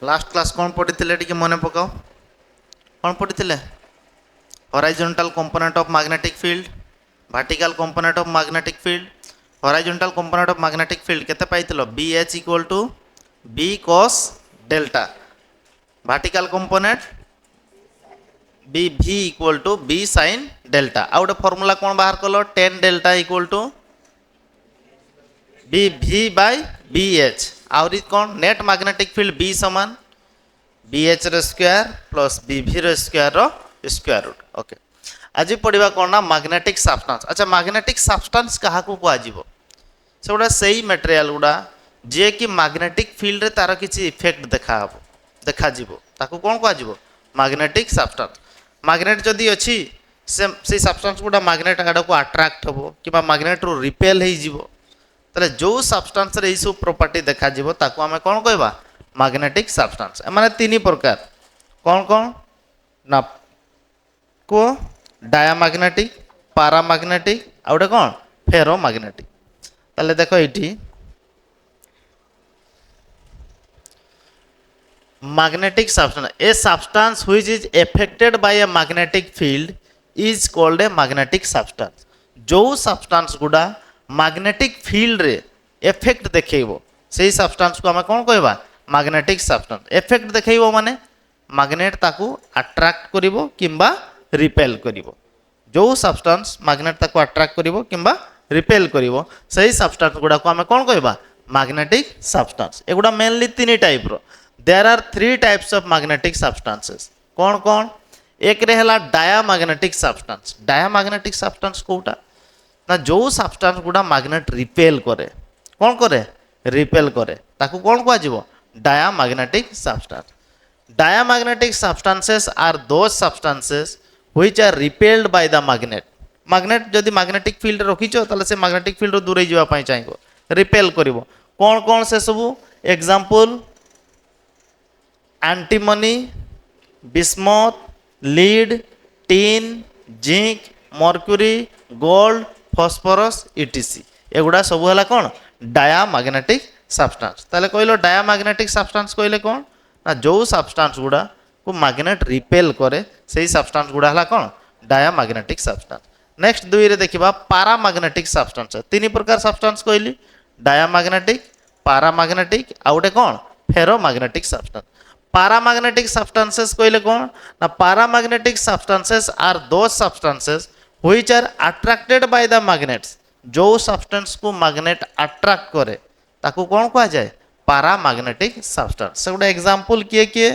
Last class कौन पढ़ी टे मन पकाओ कौन पढ़ी horizontal component of magnetic field vertical component of magnetic field horizontal component of magnetic field केते पाइथिलो B H equal to B cos delta vertical component B V equal to B sine delta आ गोटे formula कौन बाहर कल tan delta equal to B V by B H आहरी कौन net magnetic field B समान बी एच रो square plus B V रो स्क्वायर रो स्क्वायर रूट ओके आज पढ़ा कौन ना मैग्नेटिक सब्सटेंस अच्छा मैग्नेटिक सब्सटेंस क्या कहुव से गुड़ा से मटेरियल गुड़ा जी कि मैग्नेटिक फील्ड रे तार किसी इफेक्ट देखा ताकू कौन कह मैग्नेटिक सब्सटेंस मैग्नेट जदि अच्छी से सब्सटेंस गुड़ा मैग्नेट आड़ को अट्राक्ट हम कि मैग्नेट रू रिपेल हो जो सब्सटेंस रे सब प्रॉपर्टी देखा ताकू आम कौन कहवा मैग्नेटिक सब्सटेंस माने तीन प्रकार कौन कौन ना को डायामैग्नेटिक पारामैग्नेटिक आ गोटे कौन फेरोमैग्नेटिक ताले देखो ये magnetic substance a substance which is affected by A magnetic field is called a magnetic substance जो सब्सटेंस गुड़ा मैग्नेटिक फील्ड रे एफेक्ट देखो से सब्सटेंस को आम कौन कहवा मैग्नेटिक सब्सटेंस एफेक्ट देखो माने मैग्नेट ताकू अट्राक्ट करिवो किंबा रिपेल करिवो जो सब्सटेंस मैग्नेट ताकू अट्राक्ट करिवो किंबा रिपेल करिवो सही सब्सटेंस गुड़ा को आम कौन कहवा मैग्नेटिक सब्सटेंस एगुड़ा मेनली तीन टाइप रो there are three types of magnetic substances कौन कौन एक रे हला डायामैग्नेटिक सब्सटेंस कोटा ना जो सब्सटेंस गुड़ा मैग्नेट रिपेल करे कौन करे रिपेल करे ताकू कौन कह diamagnetic substance diamagnetic substances are those substances which are repelled by the magnet जदि magnetic field रखीच ताले से magnetic field दूर ही जावा चाहिए रिपेल करिवो कौन कौन से सब example antimony bismuth lead tin zinc mercury gold phosphorus etc एगुड़ा सब है कौन डायामैग्नेटिक सब्सटेंस ताले कहलो डायामैग्नेटिक सब्सटेंस कहले कौन ना जो सब्सटेंस गुड़ा को मैग्नेट रिपेल करे से सब्सटेंस गुड़ा है कौन डायामैग्नेटिक सब्सटेंस नेक्स्ट दुई रे देखिबा पारामैग्नेटिक सब्सटेंस तीन प्रकार सब्सटेंस कहली डायामैग्नेटिक पारामैग्नेटिक आ गोटे कौन फेरोमैग्नेटिक सब्सटेंस पारामैग्नेटिक सब्सटेंसेस कहले कौन ना paramagnetic substances are those substances which are attracted by the magnets जो सब्सटेंस को मैग्नेट अट्रैक्ट करे ताकू कौन कह जाए पारामैग्नेटिक सब्सटेंस से गोटे एग्जांपल किए किए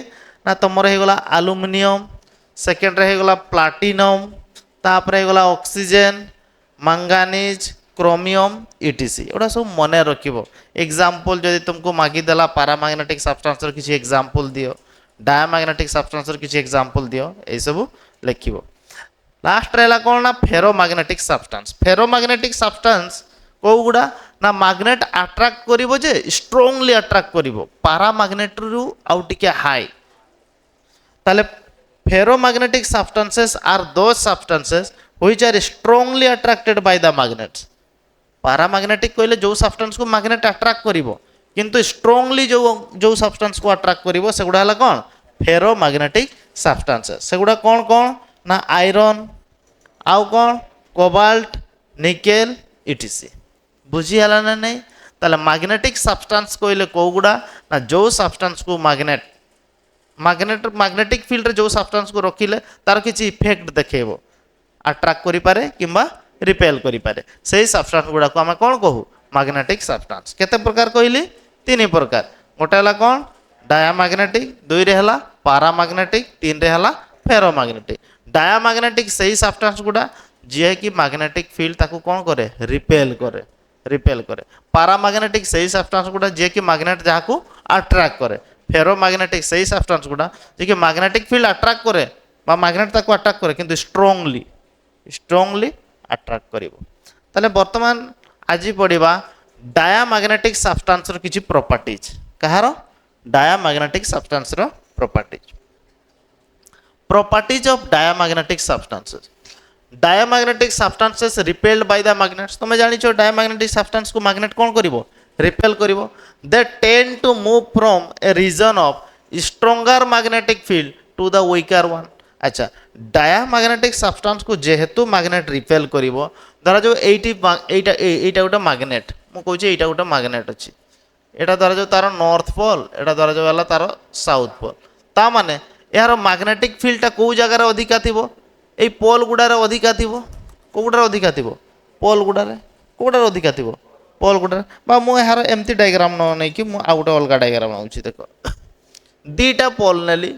ना तुमर होगला एल्युमिनियम सेकेंड रे होगला प्लाटिनम तापर होगला ऑक्सीजन मंगानीज क्रोमियम इटीसी एटा सब मन रखिबो एग्जांपल जदि तुमको मागिदेला पारामैग्नेटिक सब्सटेंस रो किछि एग्जांपल दियो डायामैग्नेटिक सब्सटेंस रो किछि एग्जांपल दियो ए सब लिखिबो लास्ट रहला कोन ना फेरोमैग्नेटिक सब्सटेंस को गुड़ा ना मैग्नेट अट्रैक्ट करिवो जे स्ट्रांगली अट्रैक्ट करिवो पारामैग्नेट रु आउ टिके हाई ताले ferromagnetic substances are those substances which are strongly attracted by the magnets paramagnetic कहले जो सब्सटेंस को मैग्नेट अट्रैक्ट करिवो किंतु स्ट्रांगली जो सब्सटेंस को अट्रैक्ट करिवो से गुड़ा हला कोन फेरोमैग्नेटिक सब्सटेंसेस से गुड़ा कौन कौन ना आयरन आउ कौन कोबाल्ट निकेल इटीसी बुझीगला ना नहीं ताले मैग्नेटिक सब्सटेंस कहले कौ गुड़ा ना जो सब्सटेंस को मैग्नेटिक फील्ड रे जो सब्सटेंस को रखिले तार किछि इफेक्ट देखेबो अट्रैक्ट करि पारे किंबा रिपेल करि पारे सेही सब्सटेंस गुड़ा को हम कोन कहू मैग्नेटिक सब्सटेंस केते प्रकार कहली तीन प्रकार गोटे हला कोन डायामैग्नेटिक दुई रे हला पारामैग्नेटिक तीन रे हला फेरोमैग्नेटिक डायामैग्नेटिक सेही सब्सटेंस गुड़ा जी कि मैग्नेटिक फील्ड ताकू कौन करे रिपेल करे पारामैग्नेटिक सही सब्सटेंस गुड़ा जी कि मैग्नेट जहाँ को अट्रैक्ट करे फेरोमैग्नेटिक सही सब्सटेंस गुड़ा जी कि मैग्नेटिक फील्ड अट्रैक्ट करे मैग्नेट ताकू अट्रैक्ट करे किंतु स्ट्रांगली अट्रैक्ट करिवो ताले वर्तमान आज पढ़िबा डायामैग्नेटिक सब्सटेंस रो किछि प्रॉपर्टीज कहार डायामैग्नेटिक सब्सटेंस रो properties of diamagnetic substances diamagnetic substances repelled by the magnets तुम जानिछो डायामैग्नेटिक सब्सटेंस को मैग्नेट कौन करिवो रिपेल करिवो they tend to move from a region of stronger magnetic field to the weaker one. अच्छा diamagnetic substance को जेहेतु magnet repel करिवो धरा जो एटा गोटे मैग्नेट मु कहूँ एटा गोटे मैग्नेट अच्छी एटा धरा जो तार नॉर्थ पोल एटा धरा जो है तार साउथ पोल ता माने यार मैग्नेटिक फील्डटा कौ जगार अधिका थिबो एई पोल गुडार अधिका थिबो को गुडार अधिका थिबो पोल गुडार को गुडार अधिका थिबो पोल गुडार बा मु यार एमती डायग्राम न नै कि मु आ गोटे अलगा डायग्राम आउछि देखो दीटा पोल नेली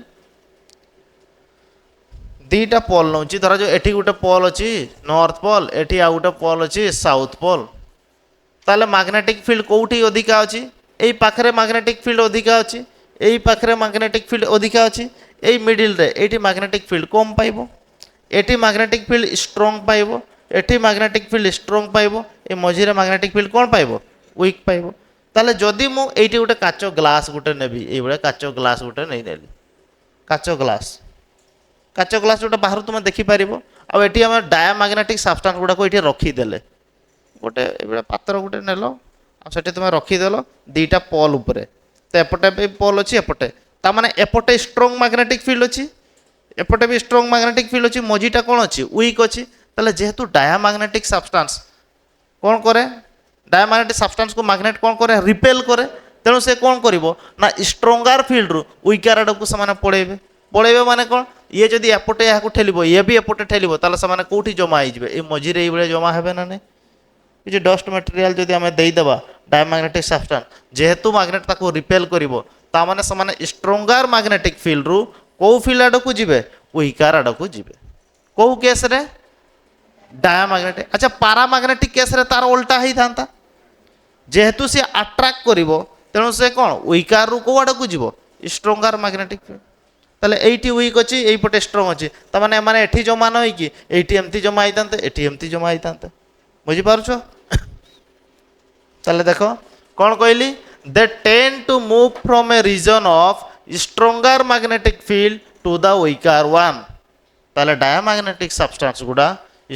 दीटा पोल नौची धरा जो एठी गोटे पोल अच्छी नॉर्थ पोल एठी आ गोटे पोल अच्छी साउथ पोल ताले मैग्नेटिक फील्ड कोठी अधिका अच्छी एई पाखरे मैग्नेटिक फील्ड अधिका अच्छी एई पाखरे मैग्नेटिक फील्ड अधिका अच्छी एई मिडिल रे एठी मैग्नेटिक फील्ड कम पाइबो एठी मैग्नेटिक फील्ड स्ट्रांग पाइबो एठी मैग्नेटिक फील्ड स्ट्रांग पाइबो ए मझिरे मैग्नेटिक फील्ड कोन पाइबो वीक पाइबो ताले जदि मु एठी गोटे काचो ग्लास गोटे नेबी एई बळे काचो ग्लास गोटे नै नेली काचो ग्लास जोटा बाहर तुम देखिपार आठी आम डायामैग्नेटिक सब्सटेंस गुड़ाक ये रखीदे गोटे पात्र गोटे नेल आठ तुम रखीदेल दीटा पोल उपरे तो एपटे भी पोल अच्छी एपटे ताने एपटे स्ट्रंग मैग्नेटिक फील्ड अच्छी एपटे भी स्ट्रंग मैग्नेटिक फील्ड अच्छी मझीटा कौन अच्छी वीक अच्छी ताले जेहेतु डायामैग्नेटिक सब्सटेंस कौन करे डायामैग्नेटिक सब्सटेंस को मैग्नेट कौन करे रिपेल करे तेणु से कौन करिवो ना स्ट्रंगर फील्ड रु वीकर आड़ को से पड़ेबे पड़ेबे माने कौन ये जदि एपटे यहाँ ठेलिबो ये भी एपटे ठेलिबो ताले से कौटी जमा होइजिबे ए मझिरे ये जमा हेबे ना नहीं ये डस्ट मटेरियल जदि आमे देइदबा डायमैग्नेटिक सब्सटेंस जेहेतु मैग्नेट ताको रिपेल करिवो ता माने से स्ट्रंगर मैग्नेटिक फील्ड रु को फील्ड आड़ को जिबे वीकर आड़ को जिबे को केस रे डायमैग्नेटिक। अच्छा पैरामैग्नेटिक केस रे तार उल्टा ही थांता जेहेतु से अट्रैक्ट करिवो तेणु से कौन वीकर रु को आड़ को जिवो स्ट्रंगर मैग्नेटिक फील्ड ताले एटी वीक अच्छी यहीपटे स्ट्रंग अच्छी ताने माने एठी जमा न होइकी एटी एमती जमा होइतांते एटी एमती जमा होइतांते बुझी पारुछो ताले देखो कौन कहली they tend to move from a region of stronger magnetic field to the weaker one ताले डायामैग्नेटिक सब्सटेंस गुडा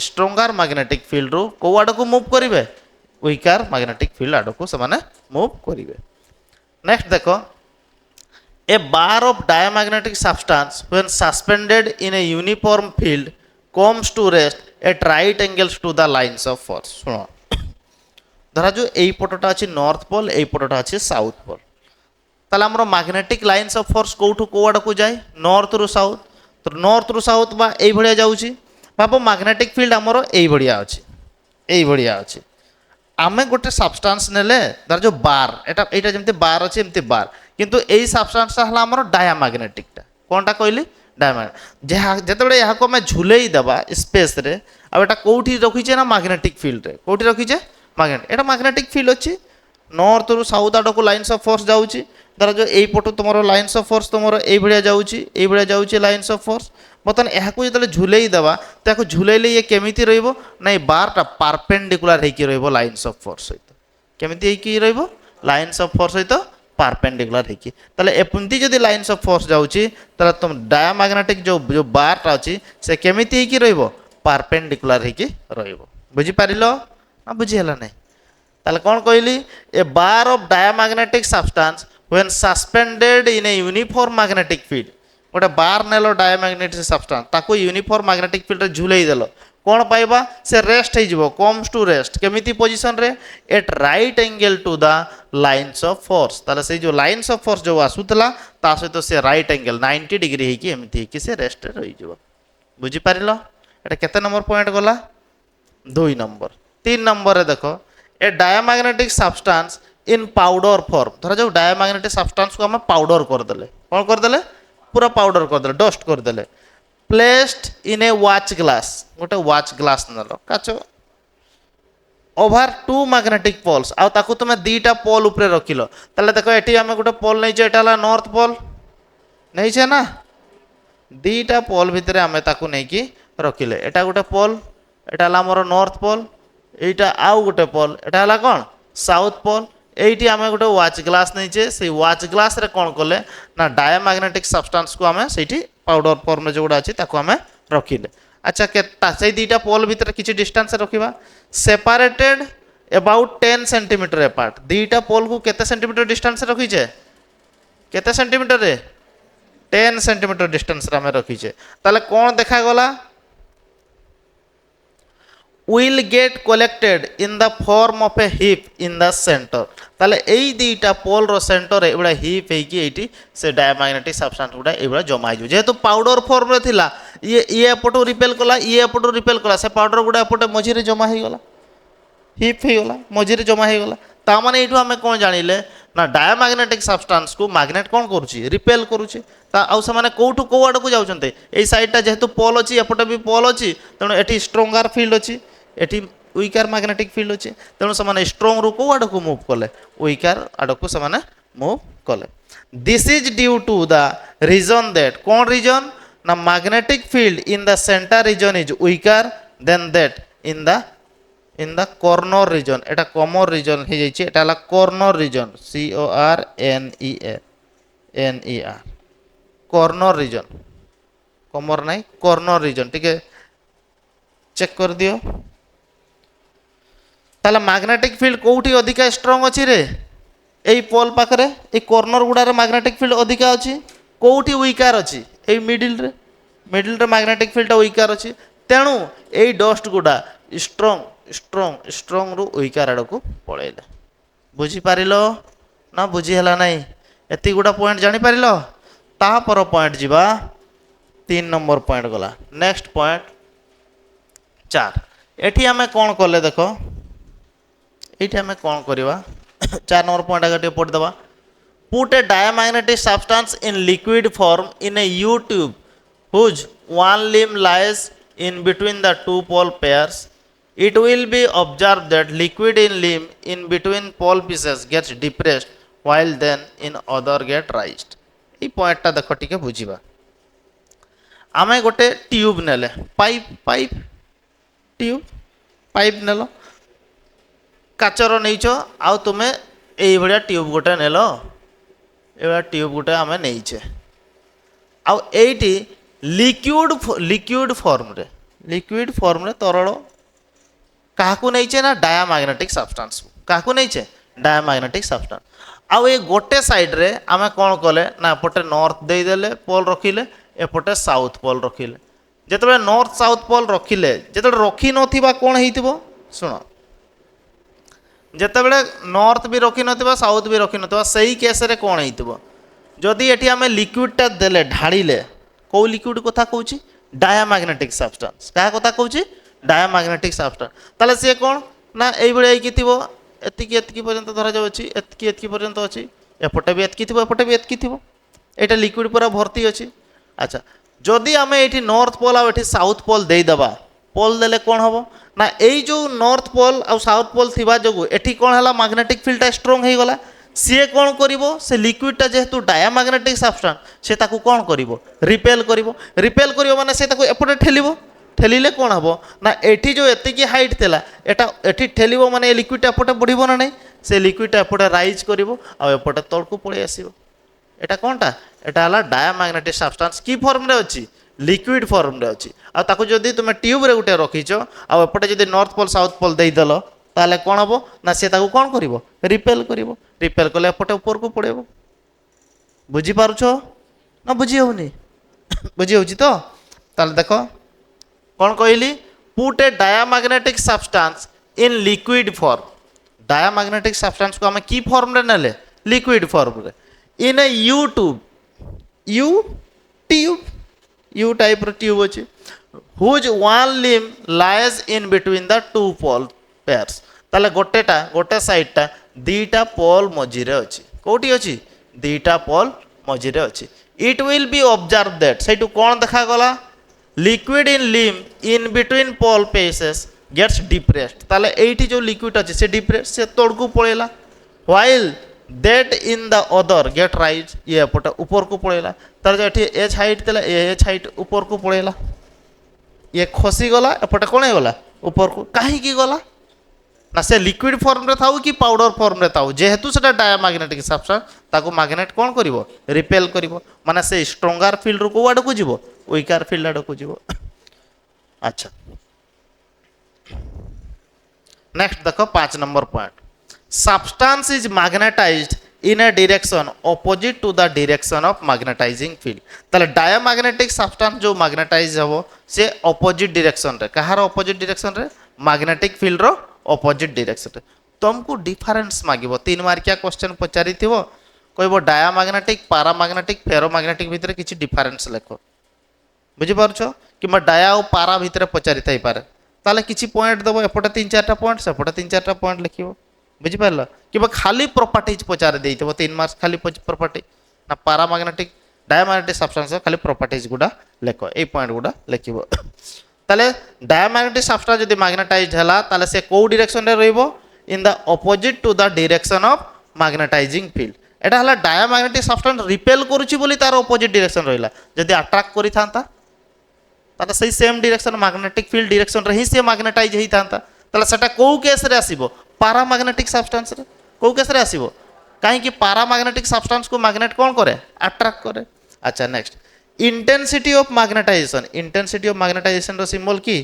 स्ट्रंगर मैग्नेटिक फील्ड रु को आड़ को मूव करिवे वीकर मैग्नेटिक फील्ड आड़ को से माने मूव करिवे। नेक्स्ट देखो a bar of diamagnetic substance when suspended in a uniform field comes to rest at right angles to the lines of force। सुनो धरा जो एई पटटा अछि नॉर्थ पोल एई पटटा अछि साउथ पोल ताले हमरो मैग्नेटिक लाइन्स ऑफ फोर्स कोठु को आड़ को जाय नॉर्थ रु साउथ तो नॉर्थ रु साउथ बा एई भलिया जाउची बाबू मैग्नेटिक फील्ड हमरो एई भलिया अछि आमे गोटे सब्सटेंस नेले धर जो बार एटा जेमते बार अछि एमते बार किंतु एई सब्सटेंस हला हमरो डायामैग्नेटिकटा कोनटा कहली डायामैग्नेट जेतेबेले याको हमें झुलेई देबा स्पेस रे अब एटा कोठी रखिचे ना मैग्नेटिक फील्ड रे कोठी रखिचे मैग्नेट एटा मैग्नेटिक फील्ड अछि नॉर्थ रु साउथ आड़ को लाइन्स ऑफ फोर्स जाउची धर जो एई पटो तुमरो लाइन्स ऑफ फोर्स तुमरो एई भलिया जाउची लाइन्स ऑफ फोर्स बर्तमान यहाँ जो झुलेई देवा तो यहाँ झुलेले ये केमिति रहिबो ना बारटा परपेंडिकुलर होइकी रहिबो लाइन्स ऑफ फोर्स सहित केमिति होइकी रहिबो लाइन्स ऑफ फोर्स सहित परपेंडिकुलर होइकी ताले एपंती जदि लाइन्स ऑफ फोर्स जाउची ताले तुम डायामैग्नेटिक जो बारटा अछि से केमिति होइकी रहिबो परपेंडिकुलर होइकी रहिबो बुझी पारिलो ना बुझी हला नै ताले कोन कहली a bar of diamagnetic substance when suspended in a uniform magnetic field गोटे बार नेलो डायामैग्नेटिक सब्सटेंस ताको यूनिफॉर्म मैग्नेटिक फील्ड रे झुलेई देलो कौन पाइबा से रेस्ट हो कम्स टू रेस्ट केमिति पोजीशन रे at right angle to the lines of force ताले से जो लाइन्स ऑफ फोर्स जो आसुतला ता सहित से राइट एंगल 90 डिग्री हेकी एमिति हेकी से रेस्ट रे रही जिवो बुझी पारिलो एटा केते नंबर पॉइंट गला 2 नंबर 3 नंबर रे देखो a diamagnetic substance in powder form धरा जो डायामैग्नेटिक सब्सटेंस को हम पाउडर कर देले कौन कर देले पूरा पाउडर कर देले डस्ट कर देले placed in A watch glass गोटे वॉच ग्लास नेलो काचो ओवर 2 मैग्नेटिक पोल्स आ ताकू तुमे दीटा पोल ऊपर रखिलो ताले देखो एठी हमें गोटे पोल नै जे एटाला नॉर्थ पोल नै छे ना दीटा पोल भितरे हमें ताकू नै की रखिले एटा गोटे पोल एटाला हमर नॉर्थ पोल एटा आउ गोटे पोल एटाला कोन साउथ पोल एठी आमे गोटे वॉच ग्लास नैचे से वॉच ग्लास रे कोन कले ना डायामैग्नेटिक सब्सटेंस को आमे सेठी पाउडर फॉर्म जो गुडा अछि ताको आमे रखिले अच्छा के से दीटा पोल भीतर किछि डिस्टेंस रखिबा सेपरेटेड अबाउट 10 सेंटीमीटर अपार्ट दीटा पोल को केते सेंटीमीटर डिस्टेंस रखिछे केते सेंटीमीटर रे 10 सेंटीमीटर डिस्टेंस रे आमे रखीचे ताले कोन देखा गला will get collected in the form of a heap in the center ताले एई दीटा पोल रो सेंटर रे एबडा हीप हे कि एटी से डायमैग्नेटिक सब्सटेंस गुडा एबडा जमा हो जेहेतु पाउडर फॉर्म रे थिला ये एपटो रिपेल कला ये एपटो रिपेल कला से पाउडर गुडा एपटे मझी रे जमा हे गला हीप हे गला मझी रे जमा हे गला ता माने एठू हमें कोन जानिले ना डायमैग्नेटिक सब्सटेंस को मैग्नेट कोन करूची रिपेल करूची ता आउ से माने कोठू को आड को जाउचंते एई साइड ता जेहेतु पोल अछि एपटे भी पोल अछि तनो एटी स्ट्रांगर फील्ड अछि एटी वीकर मैग्नेटिक फील्ड अच्छे तेणु से स्ट्रंग रू कौ आड़ को मूव कले वीकर आड़ को से मूव कले this is due to the reason that कौन रीजन ना magnetic field in the centre region is weaker than that in the corner region एटा कॉमन रीजन हे जाइए एटा ला corner region CORNER corner region common नहीं corner region ठीक check कर दियो ताला मैग्नेटिक फील्ड कोठी अधिका स्ट्रांग अछि रे एई पोल पाखरे ए कॉर्नर गुडार मैग्नेटिक फील्ड अधिका अछि कोठी वीकर अछि एई मिडिल रे मैग्नेटिक फील्ड वीकर अछि तेणु एई डस्ट गुडा स्ट्रांग रु वीकर आड़ को पळैला बुझी पारिलो ना बुझी हला नाही एति गुडा पॉइंट जानि पारिलो ता पर पॉइंट जीवा 3 नंबर पॉइंट गला नेक्स्ट पॉइंट 4 एठी हमें कोन करले देखो एठी हमें कौन करवा 4 नंबर पॉइंट आगे पढ़ दबा put a diamagnetic substance in liquid form in a U tube whose one limb lies in between the two pole pairs it will be observed that liquid in limb in between pole pieces gets depressed while then in other get raised ये point टा देखो टिके बुझीबा आमे गोटे tube नेले pipe नेलो काचर नहीं आउ तुम्हें यही भाया ट्यूब गोटे नेल ये ट्यूब गोटे आम नहींचे आईटी लिक्विड फॉर्म रे तरल क्या नहींचे ना डायमैग्नेटिक सब्सटेंस क्या नहींचे डायमैग्नेटिक सब्सटेंस आउ ये गोटे साइड रे आम कौन कले ना एपटे नॉर्थ देदेले पोल रखिले एपटे साउथ पोल रखिले जिते नॉर्थ साउथ पोल रखिले जिते रखी नथिबा कौन हेइतिबो सुनो जितेबले नॉर्थ भी रखी नथिबा साउथ भी रखी नथिबा सही केस रे कौन हेइतिबो जदि एठी आमे लिक्विडटा देले ढाड़िले कौ लिक्विड कथा कहूची डायमैग्नेटिक सब्सटेंस क्या कथा कहूची डायमैग्नेटिक सब्सटेंस ताले से कौन ना एई भळे आइकी थिबो एतिकी पर्यंत धरा जाउ अछि एतिकी पर्यंत अछि एपटे भी एतिकी थिबो एपटे भी एतिकी थिबो एटा लिक्विड पूरा भर्ती अछि अच्छा जदि आमे एठी नॉर्थ पोल आ एठी साउथ पोल देई दबा पोल देले कौन हम ना यही जो नॉर्थ पोल आ साउथ पोल थिबा जोगु एठी कौन हला मैग्नेटिक फील्डटा स्ट्रांग हे गला सी कौन करिवो से लिक्विडटा जेहेतु डायमैग्नेटिक सब्सटेंस से ताकू कौन करिवो रिपेल करिवो माने से ताकू एपटे ठेलिवो ठेलिले कौन हम ना एठी जो एतिकी हाइट थिला एटा एठी ठेलिवो माने लिक्विडटा एपटे बढ़िबो ना नहीं से लिक्विडटा एपटे राइज करिवो आ एपटे तळकू पळै आसीबो एटा कोनटा एटा हला डायमैग्नेटिक सब्सटेंस की फॉर्म रे अछि लिक्विड फॉर्म रे अछि आ ताकू जदि तुमे ट्यूब रे गुटे रखिचो आ एपटे जदि नॉर्थ पोल साउथ पोल देई देलो ताले कोन हबो ना से ताकू कोन करिवो रिपेल कले एपटे ऊपर को पड़ेबो बुझी पारुछो ना बुझी होनी बुझी होची तो ताले देखो कौन कहली put a diamagnetic substance in liquid form diamagnetic substance को हमें की फॉर्म रे नेले लिक्विड फॉर्म रे इन ए U टाइप रो ट्यूब अछि whose one limb lies in between the two pole pairs ताले गोटे साइडटा दीटा पोल मझिरे अछि कोठी अछि दीटा पोल मझिरे अछि it will be observe that सेटू कोन देखा गला liquid in limb in between pole pieces gets depressed ताले एठी जो लिक्विड अछि से डिप्रेस से तोड़कू पळेला while that in the other get rise ये एपटे ऊपर को पळेला तार जे एच हाइट देला एच हाइट ऊपर को पळेला ये खसी गला एपटे कोन गला ऊपर को काहे की गला ना से लिक्विड फॉर्म रे थाउ कि पाउडर फॉर्म रे थाउ जेहेतु सेटा डायमैग्नेटिक सब्सटेंस ताको मैग्नेट कोन करिवो रिपेल करिवो माने से स्ट्रांगर फील्ड रो को आड को जीवो वीकर फील्ड आड को जीवो अच्छा नेक्स्ट देखो 5 number point substance is magnetised in a direction opposite to the direction of magnetizing field তাহলে diamagnetic substance जो magnetize হবো से opposite direction रे कहार opposite direction रे magnetic field रो opposite direction रे तुमको difference मागिबो 3 मार्किया क्वेश्चन पचारि थिबो कहबो diamagnetic paramagnetic ferromagnetic भितर किछि difference लेखो बुझि पारछो कि डाया और पारा भितर पचारि थाई पारे ताले किछि पॉइंट दबो एपटे 3-4टा पॉइंट सेपटे 3-4टा पॉइंट लिखिबो बुझि पारलो कि खाली प्रॉपर्टीज पचारि देइतबो 3 मार्क्स खाली प्रॉपर्टी ना पारामैग्नेटिक डायमैग्नेटिक सब्सटेंस खाली प्रॉपर्टीज गुडा लेखो ए पॉइंट गुडा लिखिबो ताले डायमैग्नेटिक सब्सटेंस जदि मैग्नेटाइज्ड हला ताले से को डायरेक्शन रे रहइबो in the opposite to the direction of magnetising field एटा हला डायमैग्नेटिक सब्सटेंस रिपेल करूची बोली तार ऑपोजिट डायरेक्शन रहिला जदि अट्रैक्ट करि थांता ताले सही same direction magnetic field direction रे ही से मैग्नेटाइज हेई थांता ताले सेटा को केस रे आसीबो पारामैग्नेटिक सब्सटेंस रे को केस रे आसीबो काहे कि पारामैग्नेटिक सब्सटेंस को मैग्नेट कोन करे अट्रैक्ट करे अच्छा नेक्स्ट इंटेंसिटी ऑफ मैग्नेटाइजेशन रो सिंबल की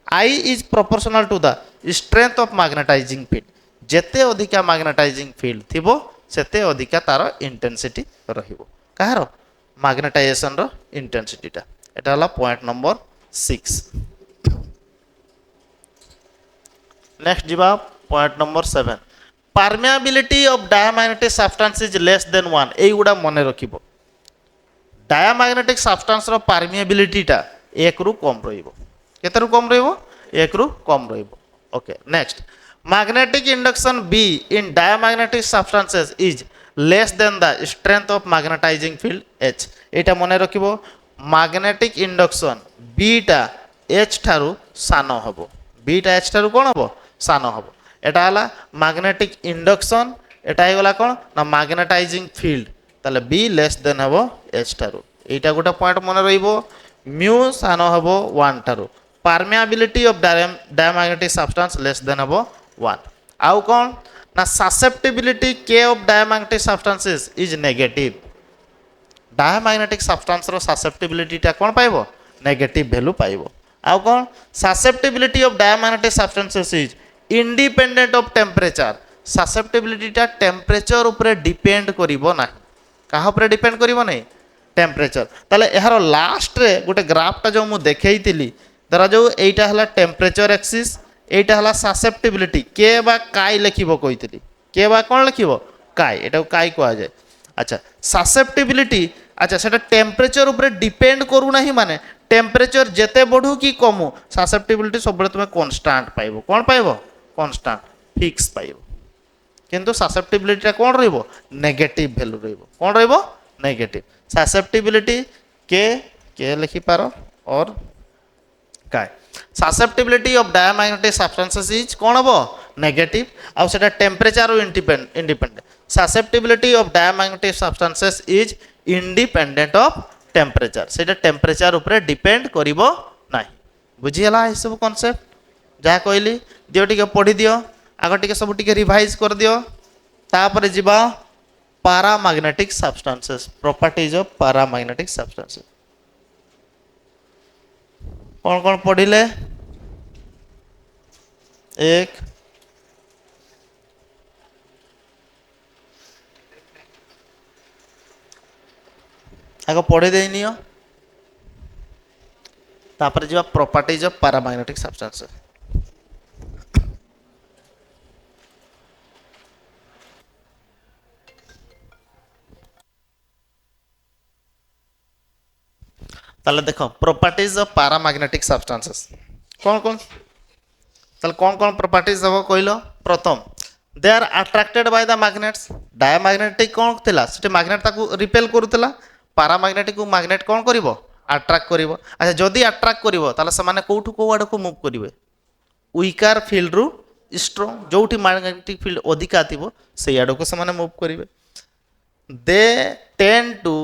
I is proportional to the strength of magnetising field जेते अधिका मैग्नेटाइजिंग फील्ड थिबो सेते अधिका तार इंटेंसिटी रहिबो कहार मैग्नेटाइजेशन रो इंटेंसिटीटा एटा हला पॉइंट नंबर 6 नेक्स्ट जीवा point number 7 permeability of diamagnetic substance is less than 1 एई गुडा मने रखिबो डायमैग्नेटिक सब्सटेंस रो परमेबिलिटीटा 1 रु कम रहिबो केते रु कम रहिबो 1 रु कम रहिबो okay next magnetic induction B in diamagnetic substances is less than the strength of magnetizing field H एटा मने रखिबो मैग्नेटिक इंडक्शन B टा H ठारू सानो हबो B टा H ठारू कोन हबो सानो हबो एटा हला मैग्नेटिक इंडक्शन एटा हे गला कोन ना मैग्नेटाइजिंग फील्ड ताले B लेस देन हबो H ठारू एटा गोटा पॉइंट मने रहिबो म्यू सानो हबो 1 ठारू permeability of diamagnetic substance less than हबो 1 आउ कोन ना susceptibility K of diamagnetic substances is negative diamagnetic substance रो ससेप्टिबिलिटी टा कोन पाइबो नेगेटिव वैल्यू पाइबो आउ कोन susceptibility of diamagnetic substances is independent of temperature susceptibility टा टेम्परेचर ऊपर डिपेंड करिवो ना कहा ऊपर डिपेंड करिवो नै टेम्परेचर ताले एहारो लास्ट रे गोटे ग्राफ टा जो मु देखैतिली धरा जो एटा हला टेम्परेचर एक्सिस एटा हला ससेप्टिबिलिटी के बा काई लिखिबो कहितली के बा कोन लिखिबो काई एटा काई को आ जाय अच्छा ससेप्टिबिलिटी अच्छा सेटा टेम्परेचर ऊपर डिपेंड करू नाही माने टेम्परेचर जेते बढ़ू कि कमु ससेप्टिबिलिटी सब बळे तुमे कांस्टेंट पाइबो कोन पाइबो कांस्टेंट फिक्स पाइबो किंतु ससेप्टिबिलिटी कोन रहइबो नेगेटिव वैल्यू रहइबो कोन रहइबो नेगेटिव ससेप्टिबिलिटी के लिखि पारो और काय susceptibility of diamagnetic substances is कोन हबो नेगेटिव आ सेटा temperature independent susceptibility of diamagnetic substances is independent of temperature सेटा टेम्परेचर ऊपर डिपेंड करिवो नाही बुझियला ए सब कांसेप्ट जा कहली दियो टिके पढी दियो आगो टिके सब टिके रिवाइज कर दियो तापर जिबा paramagnetic substances properties of paramagnetic substances कौन कौन पढ़िले एक आगे पढ़े देनी तापर जो प्रॉपर्टीज ऑफ पैरामैग्नेटिक सब्सटेंसेस ताले देखो प्रॉपर्टीज ऑफ पैरामैग्नेटिक सब्सटेंसेस कौन कौन ताले कौन कौन प्रॉपर्टीज हबो कहलो प्रथम they are attracted by the magnets diamagnetic कौन थिला सेटे मैग्नेट ताकू रिपेल करूतला पैरामैग्नेटिक को मैग्नेट कौन करिवो अट्रैक्ट करिवो अच्छा जदी अट्रैक्ट करिवो ताले से माने कोठु को आड़ को मूव करिवे वीकर फील्ड रु स्ट्रांग जोठी मैग्नेटिक फील्ड अधिका थिबो से आड़ को से माने मूव करिवे they tend to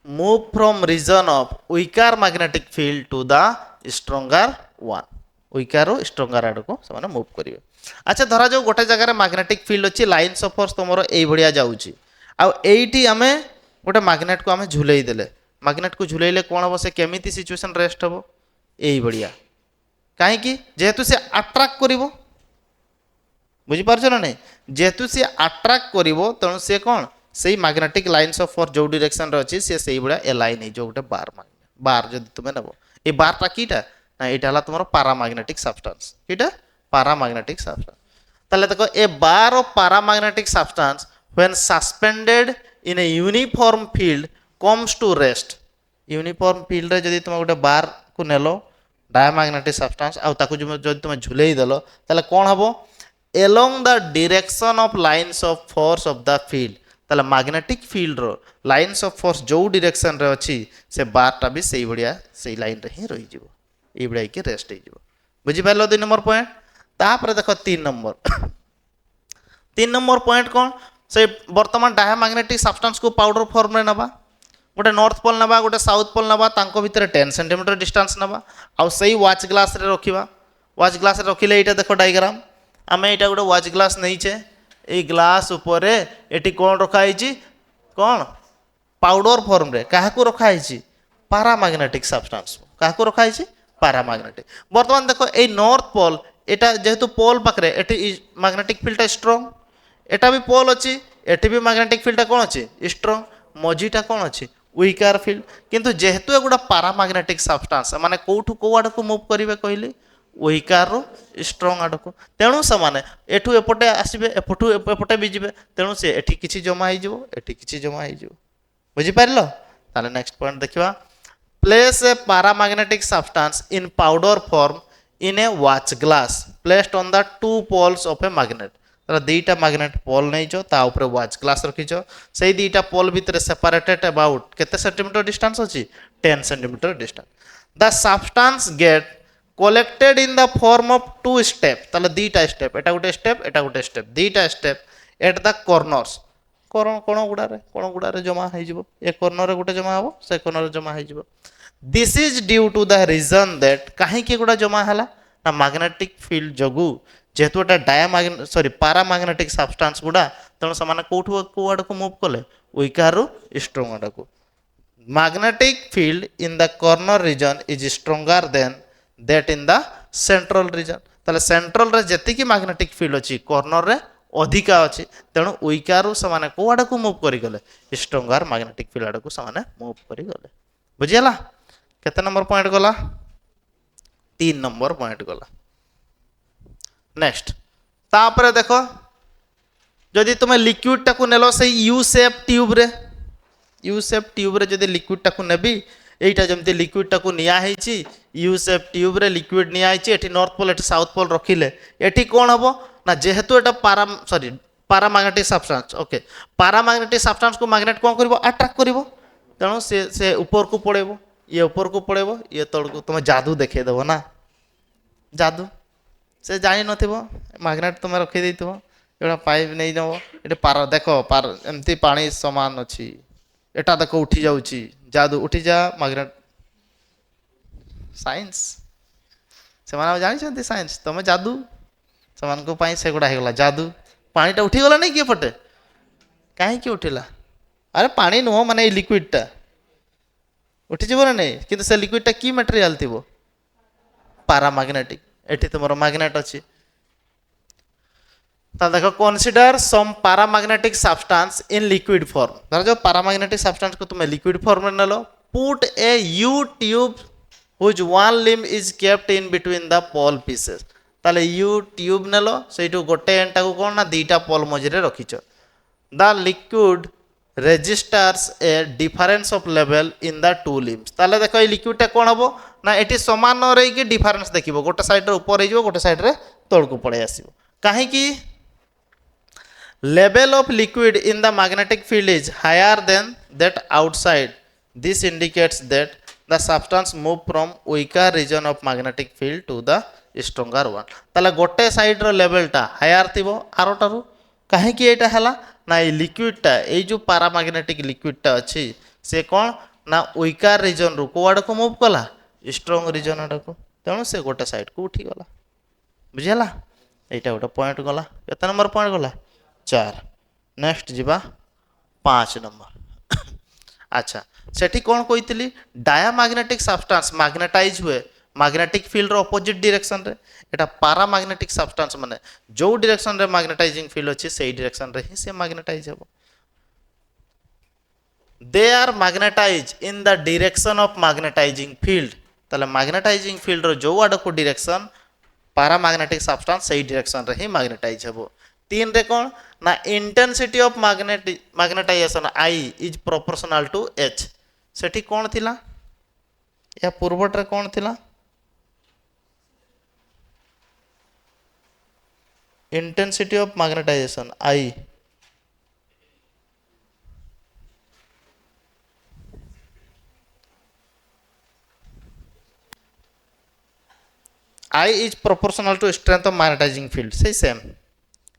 move from region of weaker magnetic field to the stronger one weaker रो stronger आड़ को से माने मूव करिवे अच्छा धरा जो गोटे जगह रे मैग्नेटिक फील्ड अछि लाइन्स ऑफ फोर्स तमरो एई भडिया जाउची आ एईटी हमें गोटे मैग्नेट को हमें झुलेई देले मैग्नेट को झुलेइले कोन हो से केमिति सिचुएशन रेस्ट हो एई भडिया काहे कि जेहेतु से अट्रैक्ट करिवो बुझीपार ना नहीं जेहेतु सी अट्राक्ट करिवो तेणु सी कौन से मैग्नेटिक लाइन्स ऑफ फोर्स जो डायरेक्शन रे अछि से सेही बडा एलाइन हे जो गोटे बार बार जदि तुमे नबो ए बारटा कीटा ना एटा हला तुमरो पारामैग्नेटिक सब्सटेंस कीटा पारामैग्नेटिक सब्सटेंस ताले देखो ए bar of paramagnetic substance when suspended in a uniform field comes to rest uniform field रे जदि तुम गोटे बार को नेलो डायमैग्नेटिक सब्सटेंस आ ताकू जदि तुम झुलेई देलो ताले कोन हबो along the direction of lines of force of the field ताले मैग्नेटिक फील्ड रो लाइन्स ऑफ फोर्स जो डायरेक्शन रे अछि से बारटा भी सेही बढिया सेही लाइन रे ही रही जिवो ए बढिया के रेस्ट हे जिवो बुझि पालो 2 नंबर पॉइंट तापर देखो 3 नंबर पॉइंट कौन से वर्तमान डायमैग्नेटिक सब्सटेंस को पाउडर फॉर्म रे नबा गोटे नॉर्थ पोल नबा गोटे साउथ पोल नबा तांको भितर 10 सेंटीमीटर डिस्टेंस नबा आ सही वॉच ग्लास रे रखिबा वॉच ग्लास रे रखिले एटा देखो डायग्राम आमे एटा गोटे वॉच ग्लास नहींचे ए ग्लास ऊपर एटी कोन रखा हिची कोन पाउडर फॉर्म रे काहा को रखा हिची पारामैग्नेटिक सब्सटेंस काहा को रखा हिची पारामैग्नेटिक वर्तमान देखो ए नॉर्थ पोल एटा जेहेतु पोल पाखरे एटी मैग्नेटिक फील्ड स्ट्रांग एटा भी पोल अछि एटी भी मैग्नेटिक फील्ड कोन अछि स्ट्रांग मझीटा कोन अछि वीकर फील्ड किंतु जेहेतु एगुडा पारामैग्नेटिक सब्सटेंस माने कोठु को आड को मूव करिवे कहले वीकर रो स्ट्रांग आड को तेणु समान एठु एपटे आसीबे एपटु एपटे भी जिवे तेणु से एठी किछि जमा हे जिवो एठी किछि जमा हे जिवो बुझि पारलो ताले नेक्स्ट पॉइंट देखिबा place a paramagnetic substance in powder form in a watch glass placed on the two poles of a magnet तर दीटा मैग्नेट पोल नहीं जो ता ऊपर वॉच ग्लास रखी जो सही दीटा पोल भीतर सेपरेटेड अबाउट केते सेंटीमीटर डिस्टेंस अछि 10 centimetre distance the substance get collected in the form of two step ताले दीटा स्टेप एटा गोटे स्टेप दीटा स्टेप एट द कॉर्नर्स कोन गुडा रे जमा हे जिवो ए कॉर्नर रे गोटे जमा हबो से कॉर्नर रे जमा हे जिवो this is due to the reason that काहे के गुडा जमा हला ना मैग्नेटिक फील्ड जगु जेहेतु एटा पारामैग्नेटिक सब्सटेंस गुडा तेणु से कोठु को आड़ को मूव कले वीकर रु स्ट्रांग आड़ को magnetic field in the corner region is stronger than that in the central region ताले सेंट्रल रे जेतिकी मैग्नेटिक फील्ड अछि कॉर्नर रे अधिका अछि तेणु वीकर रु से को आड़ को मूव करि गले स्ट्रांगर मैग्नेटिक फील्ड आड़ को से मूव करि गले बुझियला केते नंबर पॉइंट गला 3 नंबर पॉइंट गला नेक्स्ट तापर देखो जदि तुम लिक्विड टाकू नेलो से यू शेप ट्यूब रे जदि लिक्विड टाकू नेबी एटा जमते लिक्विड टाकू निया हेची यू शेप ट्यूब रे लिक्विड निया हेची एठी नॉर्थ पोल एठी साउथ पोल रखिले एठी कोन हबो ना जेहेतु एटा पारामैग्नेटिक सब्सटेंस ओके पारामैग्नेटिक सब्सटेंस को मैग्नेट कोन करबो अट्रैक्ट करबो तेणु से ऊपर को पड़ेबो ये ऊपर को पड़ेबो ये तळ को तुम जादू देखे देबो ना जादू से जानी नथिबो मैग्नेट तुम रखी देइतबो एटा पाइप नै नबो एटा पार देखो पार एमती पानी समान अछि एटा देखो उठी जाउची जादू उठी जा मैग्नेट साइंस से माने जानि छथि साइंस तुम जादू समान को पाई से गुडा हे गला जादू पानी टा उठी गला नै के पटे काहे के उठिला अरे पानी नो माने लिक्विड टा उठी जबो नै किंतु से लिक्विड टा की मटेरियल थिबो पारामैग्नेटिक एठी तुमरो मैग्नेट अछि ता देखो consider some paramagnetic substance in liquid form धर जो पारामैग्नेटिक सब्सटेंस को तुम लिक्विड फॉर्म में नलो put a U tube which one limb is kept in between the pole pieces ताले यू ट्यूब नलो सेटू गोटे एंटा को कोन ना दीटा पोल मझिरे रखिचो the liquid registers a difference of level in the two limbs ताले देखो ए लिक्विड टा कोन हबो ना एटी समान रही कि डिफरेंस देखिबो गोटे साइड रे ऊपर हो गोटे साइड रे तळ को पड़े आसीबो काहे कि level of liquid in the magnetic field is higher than that outside this indicates that the substance move from weaker region of magnetic field to the stronger one ताला गोटे साइड रो लेवल टा higher थिबो आरोटारू काहे कि एटा हला ना a liquid टा ए जो पारामैग्नेटिक लिक्विड टा अछि से कोन ना weaker region रो कोआड को मूव कला स्ट्रांग रीजन आड़ को तेणु से गोटे साइड को उठी गला बुझिला एटा गोटे पॉइंट गला केते नंबर पॉइंट गला 4 नेक्स्ट जीवा 5 नंबर अच्छा सेठी कोन कहितली डायमैग्नेटिक सब्सटेंस मैग्नेटाइज हुए मैग्नेटिक फील्ड रो अपोजिट डायरेक्शन रे एटा पैरामैग्नेटिक सब्सटेंस माने जो डायरेक्शन रे मैग्नेटाइजिंग फील्ड अछि सेही डायरेक्शन रे ही से मैग्नेटाइज हेबो they are magnetise in the direction of magnetising field ताले मैग्नेटाइजिंग फील्ड रो जो आड़ को डायरेक्शन पैरामैग्नेटिक सब्सटेंस सही डायरेक्शन रे ही मैग्नेटाइज हेबो तीन रे कोन ना intensity of magnetisation I is proportional to H सेठी कोन थिला या पूर्वट रे कोन थिला intensity of magnetisation I I is proportional to strength of magnetising field सही सेम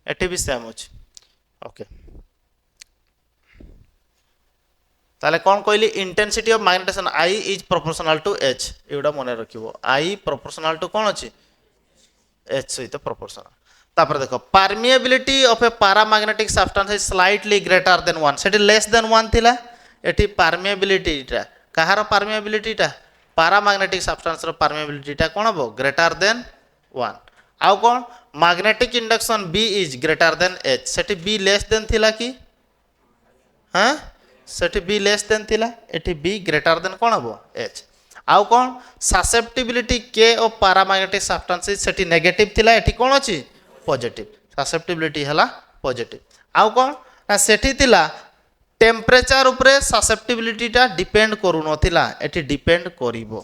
एटी भी सेम अछि ओके ताले कौन कहली intensity of magnetisation I is proportional to H एटा मन रखिबो आई प्रोपोर्शनल टू कौन अछि एच सहित प्रोपोर्शनल तापर देखो permeability of a paramagnetic substance is slightly greater than 1 सेठी लेस देन 1 थिला एठी परमिएबिलिटी टा कहार परमिएबिलिटी टा पैरामैग्नेटिक सब्सटेंस रो परमिएबिलिटी टा कोन हबो ग्रेटर देन 1 आउ कोन magnetic induction B is greater than H सेठी बी लेस देन थिला कि हां सेठी बी लेस देन थिला एठी बी ग्रेटर देन कोन हबो एच आउ कोन ससेप्टिबिलिटी के of paramagnetic substance Sethi negative थिला एठी कोन अछि पॉजिटिव ससेप्टिबिलिटी हला पॉजिटिव आउ कोन ना सेठी थिला टेम्परेचर उपरे ससेप्टिबिलिटी टा डिपेंड करू नथिला एठी डिपेंड करिवो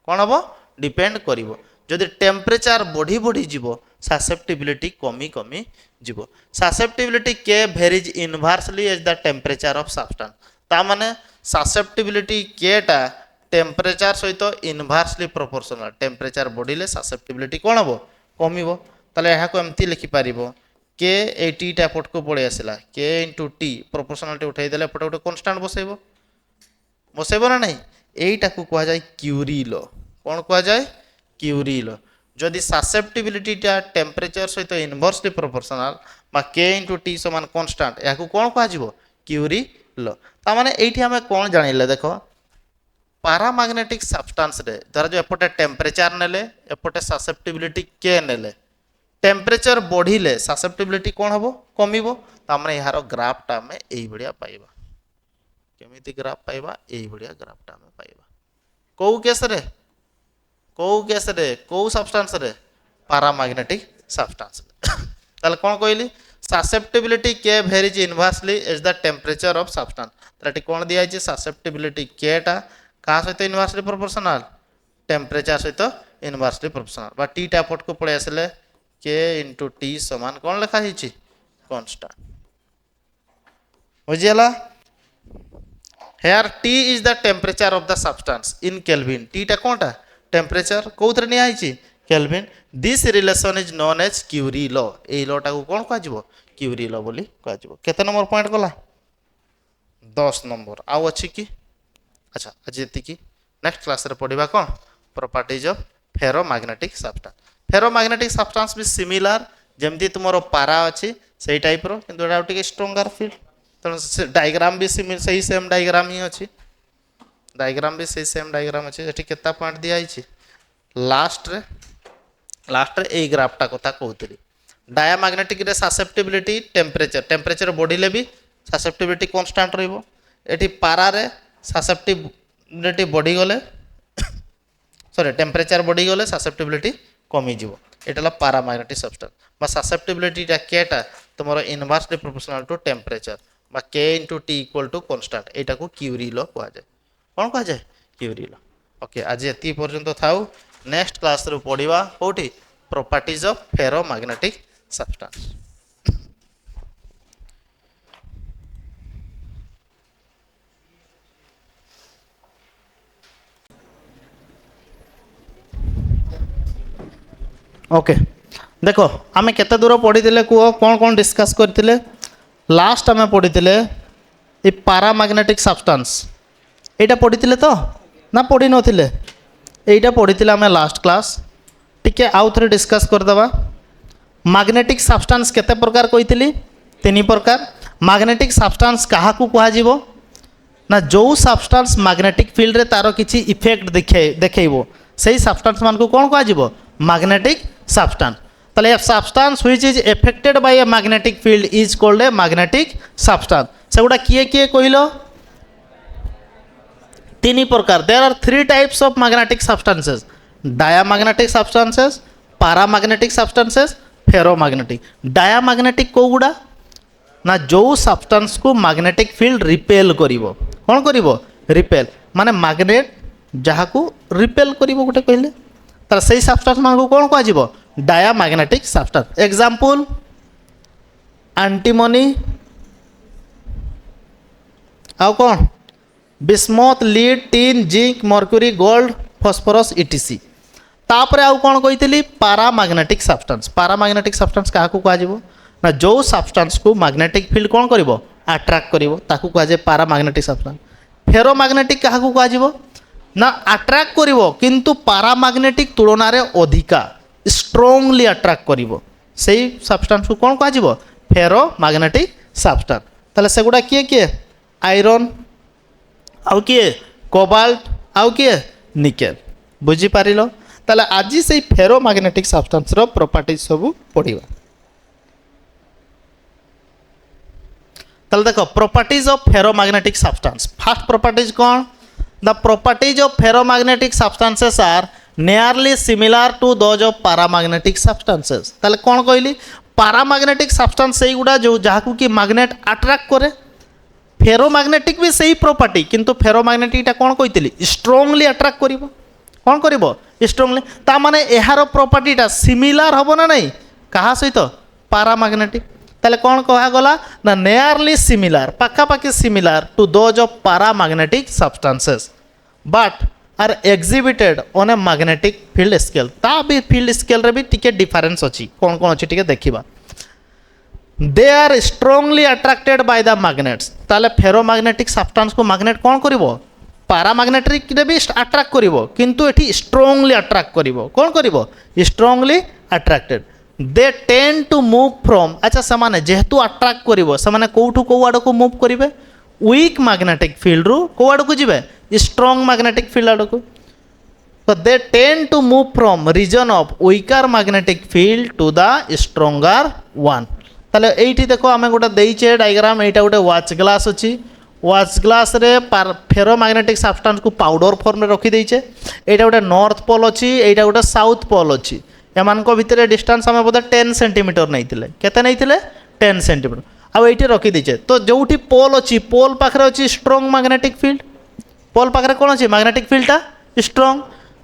कोन हबो डिपेंड करिवो जदि टेम्परेचर बढ़ी बढ़ी जीवो ससेप्टिबिलिटी कमी कमी जीवो ससेप्टिबिलिटी के varies inversely as the temperature of substance ता माने ससेप्टिबिलिटी के टा टेम्परेचर सहित इनवर्सली प्रोपोर्शनल टेम्परेचर बढ़िले ससेप्टिबिलिटी कोन हबो कमिवो ताले एहा को एमती लिखि पारिबो के ए टी टा पट को पळे आसिला के इनटू टी प्रोपोर्शनलिटी उठाई देले पटे उठे कांस्टेंट बसैबो ना नहीं एटा को कहा जाय क्यूरी लॉ कोन कहा जाय क्यूरी लॉ जदि ससेप्टिबिलिटी टा टेम्परेचर सहित इनवर्सली प्रोपोर्शनल बा के इनटू टी समान कांस्टेंट या को कोन कहा जिवो क्यूरी लॉ ता माने एठी हमें कोन जानिले देखो पैरामैग्नेटिक सब्सटेंस रे धर जो एपटे टेम्परेचर नेले एपटे ससेप्टिबिलिटी के नेले टेम्परेचर बढ़िले ससेप्टिबिलिटी कौन हम कमिबो तामने यार ग्राफ टा में एई बढ़िया पाइबा केमिति ग्राफ पाइबा एई बढ़िया ग्राफ टा में पाइबा को केस रे को सब्सटेंस रे पैरामैग्नेटिक सब्सटेंस ताले कोन कहली ससेप्टिबिलिटी के varies inversely as the temperature of substance ताटी कोन दिया छै ससेप्टिबिलिटी के टा का सहित इनवर्सली प्रोपोर्शनल टेम्परेचर सहित इनवर्सली प्रोपोर्शनल बा टी टा पट को पळे आसले के इंटू टी समान कौन लिखा है कांस्टेंट बुझियला here T is the temperature of the substance in Kelvin T टा कोनटा टेम्परेचर कोथरे निया है Kelvin this relation is known as Curie law ए लॉ टा को कोन कह जिवो क्यूरी लॉ बोली कह जिवो केते नंबर पॉइंट गला 10 नंबर आउ अछि की अच्छा आज एति की नेक्स्ट क्लास रे पढिबा कोन properties of ferromagnetic substance ferromagnetic substance भी सिमिलर जमती तुमरो पारा अच्छी सही टाइप रो किंतु एटा टिके स्ट्रांगर फील्ड तो डायग्राम भी सही सेम डायग्राम ही अच्छी डायग्राम भी सही सेम डायग्राम अच्छी एठी केता पॉइंट दिया आइछि लास्ट रे ए ग्राफटा कथा कहउतली डायमैग्नेटिक रे ससेप्टिबिलिटी टेम्परेचर बढ़िले भी ससेप्टिबिलिटी कांस्टेंट रहइबो एठी पारा रे ससेप्टिबिलिटी बढ़ी गले सॉरी टेम्परेचर बढ़ी गले ससेप्टिबिलिटी कमी जीवो एटा पैरामैग्नेटिक सब्सटेंस बा ससेप्टिबिलिटी टा केटा तुमरो इनवर्सली प्रोपोर्शनल टू टेम्परेचर बा के into T equal to constant एटा को क्यूरी लॉ कहा जाय कोन कहा जाय क्यूरी लॉ ओके आज एति पर्यंत थाउ नेक्स्ट क्लास रे पढिबा कोठी properties of ferromagnetic substance okay देखो आम केते दूर पढ़ी कह कौन कौन डिस्कस करते लास्ट आम पढ़ी ये पैरामैग्नेटिक सब्सटेंस यहाँ पढ़ी तो ना पढ़ी नथिले एटा पढ़ी आम लास्ट क्लास टिके आउ थे डिस्कस करदे मैग्नेटिक सब्सटेंस केते प्रकार कही 3 प्रकार मैग्नेटिक सब्सटेंस क्या ना जो सब्सटेंस मैग्नेटिक फील्ड रे तार किसी इफेक्ट देखो সেই সাবস্টান্স মানকু কোণ কুহযিব ম্যাগনেটিক সাবস্টান্স তাহলে a substance which is affected by a magnetic field is called a magnetic substance সেগুলা কিয়ে কিয়ে কহিল তিন প্রকার there are three types of magnetic substances diamagnetic substances paramagnetic substances ferromagnetic diamagnetic কোগুড়া না যে সাবস্টান্স কু ম্যাগনেটিক ফিল্ড রিপেল করিব কোণ করিব রিপেল মানে ম্যাগনেট যাহাকু রিপেল করিব গোটে কহিলে তাহলে সেই সাবস্টান্স মানকু কোণ কুহযিব ডায়াম্যাগনেটিক সাবস্টান্স এক্সাম্পল আন্টিমনি আউ কোণ bismuth lead tin zinc mercury gold phosphorus etc তাপরে আউ কোণ কইতিলি পারাম্যাগনেটিক সাবস্টান্স কাহাকু কুহযিব না যে সাবস্টান্স কু ম্যাগনেটিক ফিল্ড কোণ করিব আট্রাক্ট করিব তাকু কুহযায় পারাম্যাগনেটিক সাবস্টান্স ফেরোম্যাগনেটিক কাহাকু কুহযিব না আট্রাক্ট করিব কিন্তু পারাম্যাগনেটিক তুলনারে অধিকা স্ট্রংলি আট্রাক্ট করিব সেই সাবস্টান্স কু কোণ কুহযিব ফেরোম্যাগনেটিক সাবস্টান্স তাহলে সেগুড়া কিয়ে কিয়ে আয়রন আউ কিয়ে কোবাল্ট আউ কিয়ে নিকেল বুঝিপারিল তাহলে আজি সেই ফেরোম্যাগনেটিক সাবস্টান্সর প্রপার্টিজ সবু পড়িবা তাহলে দেখো properties of ferromagnetic substance first properties কোণ the properties of ferromagnetic substances are nearly similar to those of paramagnetic substances তাহলে কোণ কইলি পারাম্যাগনেটিক সাবস্টান্স সেইগুড়া যে যাহাকু কি ম্যাগনেট আট্রাক্ট করে ফেরোম্যাগনেটিক भी সেই প্রপার্টি কিন্তু ফেরোম্যাগনেটিকটা কোণ কইতিলি স্ট্রংলি আট্রাক্ট করিব কোণ করিব স্ট্রংলি তা মানে এହାର প্রপার্টিটা সিমিলার হব না নাই কাহা সহিত পারাম্যাগনেটিক তাহলে কোণ কুহগলা না নিয়ারলি সিমিলার পাখাপাখি similar to those of paramagnetic substances but are exhibited on a magnetic field scale ता भी फील्ड स्केल रे भी टिके डिफरेंस अच्छी कौन कौन अच्छी टिके देखिबा they are strongly attracted by the magnets ताले फेरोमैग्नेटिक सब्सटेंस को मैग्नेट कौन करिवो पारामैग्नेटिक रे भी अट्रैक्ट करिवो किंतु एठी स्ट्रांगली अट्रैक्ट करिवो कौन करिवो strongly attracted they tend to move from अच्छा समान जेहेतु अट्रैक्ट करिवो समान कोठु को आड़ को मूव करिवे वीक मैग्नेटिक फील्ड रु को आड़ को जिवे स्ट्रांग मैग्नेटिक फील्ड आड़ को तो they tend to move from region of weaker magnetic field to the stronger one ताले एठी देखो आमे गोटे देइचे डायग्राम एटा गोटे वॉच ग्लास अछि वॉच ग्लास रे फेरोमैग्नेटिक सब्सटेंस को पाउडर फॉर्म रे रखी देइचे एटा गोटे नॉर्थ पोल अछि एटा गोटे साउथ पोल अछि एमान को भितरे डिस्टेंस आमे बोधे 10 सेंटीमीटर नैथिले केते नैथिले 10 सेंटीमीटर आ एठी रखी देइचे तो जोठी पोल अछि पोल पाखरे अछि स्ट्रांग मैग्नेटिक फील्ड पोल पाखरे कोन अछि मैग्नेटिक फील्डटा स्ट्रांग